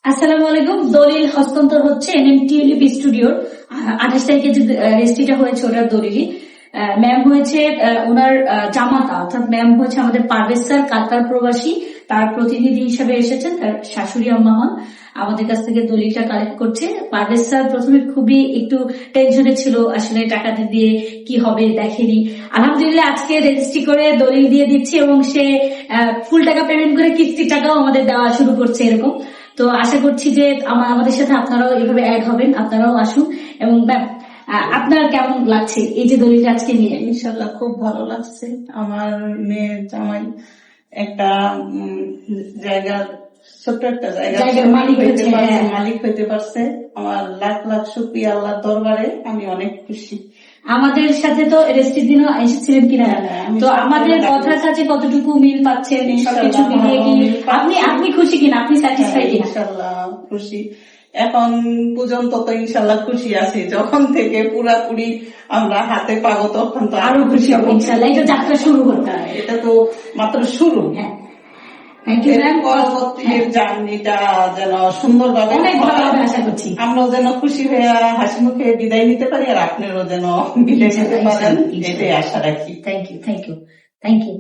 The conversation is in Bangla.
আসসালামু আলাইকুম। দলিল হস্তান্তর হচ্ছে NMTLB স্টুডিওর 28 তারিখে যে রেজিস্ট্রিটা হয়েছে ওটার দলিলই। ম্যাম হয়েছে ওনার জামাতা, অর্থাৎ ম্যাম হচ্ছে আমাদের পারভেজ স্যার কাতার প্রবাসী, তার প্রতিনিধি হিসেবে এসেছেন, তার শাশুড়ি আম্মা হন। আমাদের কাছ থেকে দলিলটা কালেক্ট করছে। পারভেজ স্যার প্রথমে খুবই একটু টেনশনে ছিল, আসলে টাকাটা দিয়ে কি হবে দেখেনি। আলহামদুলিল্লাহ আজকে রেজিস্ট্রি করে দলিল দিয়ে দিচ্ছি এবং সে ফুল টাকা পেমেন্ট করে কিস্তির টাকাও আমাদের দেওয়া শুরু করছে এরকম। তো আশা করছি যে আমাদের সাথে আপনারাও এভাবে অ্যাড হবেন, আপনারাও আসুন। এবং ম্যাম আপনার কেমন লাগছে এই যে দলিলটা আজকে নিয়ে? ইনশাল্লাহ খুব ভালো লাগছে। আমার মেয়ে জামাই একটা জায়গা, ছোট্ট একটা জায়গার মালিক হয়েছে, হ্যাঁ। মালিক হইতে পারছে। আমার লাখ লাখ শুকরিয়া আল্লাহর দরবারে, আমি অনেক খুশি। আমাদের সাথে তো রেজিস্ট্রির দিনও এসেছিলেন কিনা, তো আমাদের কথার কাছে কতটুকু মিল পাচ্ছেন সবকিছু মিলিয়ে কি আপনি খুশি কিনা, আপনি স্যাটিসফাই কিনা? ইনশাল্লাহ খুশি। এখন পর্যন্ত তো ইনশাল্লাহ খুশি আছি। যখন থেকে পুরাপুরি আমরা হাতে পাবো তখন তো আরো খুশি হবো ইনশাল্লাহ। এটা যাত্রা শুরু করতে হয়, এটা তো মাত্র শুরু। হ্যাঁ, পরবর্তী জার্নিটা যেন সুন্দরভাবে অনেক ভালোভাবে আশা করছি। আমরাও যেন খুশি হয়ে হাসি মুখে বিদায় নিতে পারি, আর আপনারও যেন বিদায় নিতে পারেন, এটাই আশা রাখি। Thank you, thank you, thank you.